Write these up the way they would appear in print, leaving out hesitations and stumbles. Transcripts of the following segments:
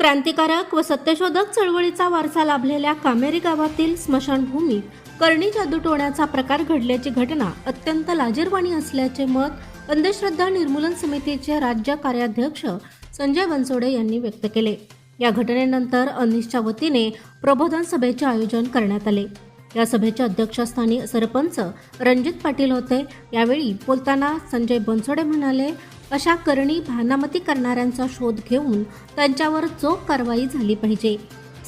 क्रांतिकारक व सत्यशोधक चळवळीचा वारसा लाभलेल्या कामेरी गावातील स्मशानभूमीत करणी जादूटोण्याचा प्रकार घडल्याची घटना अत्यंत लाजिरवाणी असल्याचे मत अंधश्रद्धा निर्मूलन समितीचे राज्य कार्याध्यक्ष संजय बनसोडे यांनी व्यक्त केले। या घटनेनंतर अनिशच्या वतीने प्रबोधन सभेचे आयोजन करण्यात आले। या सभेच्या अध्यक्षस्थानी सरपंच रणजित पाटील होते। यावेळी बोलताना संजय बनसोडे म्हणाले, अशा करणी भानामती करणाऱ्यांचा शोध घेऊन त्यांच्यावर चोख कारवाई झाली पाहिजे।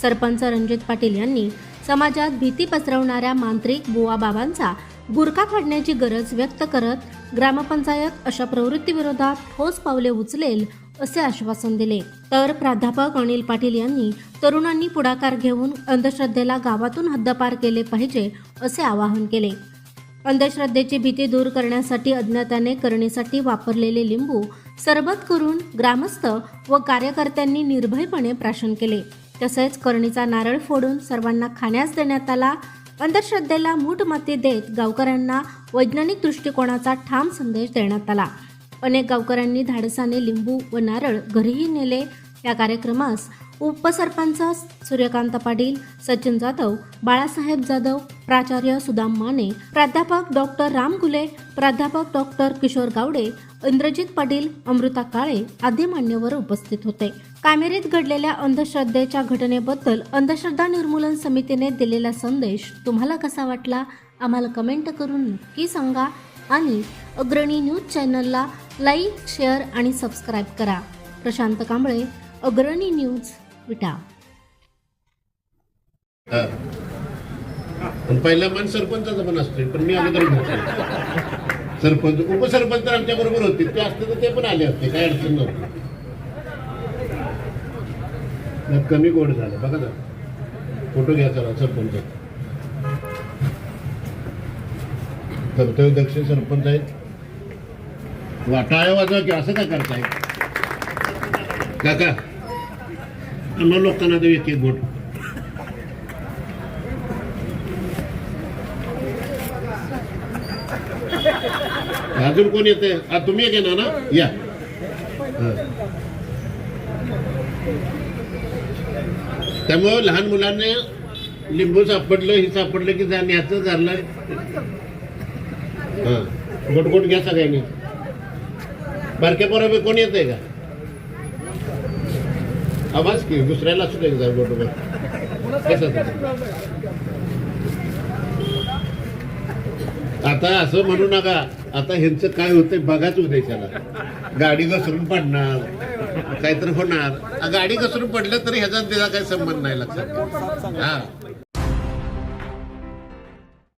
सरपंच रणजित पाटील यांनी समाजात भीती पसरवणाऱ्या मांत्रिक बुवाबाबांचा बुरखा फाडण्याची गरज व्यक्त करत ग्रामपंचायत अशा प्रवृत्तीविरोधात ठोस पावले उचलेल असे आश्वासन दिले। तर प्राध्यापक अनिल पाटील यांनी तरुणांनी पुढाकार घेऊन अंधश्रद्धेला गावातून हद्दपार केले पाहिजे असे आवाहन केले। अंधश्रद्धेची भीती दूर करण्यासाठी अज्ञात्याने करणीसाठी वापरलेले लिंबू सरबत करून ग्रामस्थ व कार्यकर्त्यांनी निर्भयपणे प्राशन केले। तसेच करणीचा नारळ फोडून सर्वांना खाण्यास देण्यात आला। अंधश्रद्धेला मूठ माती देत गावकऱ्यांना वैज्ञानिक दृष्टिकोनाचा ठाम संदेश देण्यात आला। अनेक गावकऱ्यांनी धाडसाने लिंबू व नारळ घरीही नेले। या कार्यक्रमास उपसरपंच सूर्यकांत पाटील, सचिन जाधव, बाळासाहेब जाधव, प्राचार्य सुदाम माने, प्राध्यापक डॉक्टर राम घुले, प्राध्यापक डॉक्टर किशोर गावडे, इंद्रजित पाटील, अमृता काळे आदी मान्यवर उपस्थित होते। कामेरीत घडलेल्या अंधश्रद्धेच्या घटनेबद्दल अंधश्रद्धा निर्मूलन समितीने दिलेला संदेश तुम्हाला कसा वाटला आम्हाला कमेंट करून नक्की सांगा आणि अग्रणी न्यूज चॅनलला लाईक, शेअर आणि सबस्क्राईब करा। प्रशांत कांबळे, अग्रणी न्यूज, विटा। पहिला मान सरपंचाचा पण असतोय, पण मी अगोदर सरपंच उपसरपंच आमच्या बरोबर होते, ते असते तर ते पण आले असते, काय अडचण नव्हती। कमी गोड झालं बघा ना, फोटो घ्या चला सरपंच। कर्तव्यदक्ष सरपंच आहेत, वाटाळ्या वाजवा की असं काय करताय काका? अन्य लोकांना देऊ एक एक गोट। अजून कोण येते? तुम्ही एक येणार ना, या। त्यामुळे लहान मुलांना लिंबू सापडलं, हे सापडलं की न्याचं झालं। गोट गोट घ्या सगळ्यांनी। बारक्या पोराबे कोण येते का? आवाज की दुसऱ्याला असू दे गोट आता असं म्हणू नका। आता ह्यांचं काय होतंय बघाच उद्याच्याला, गाडी घसरून पडणार, काहीतरी होणार। गाडी घसरून पडलं तरी ह्याचा त्याचा काही संबंध नाही लक्षात।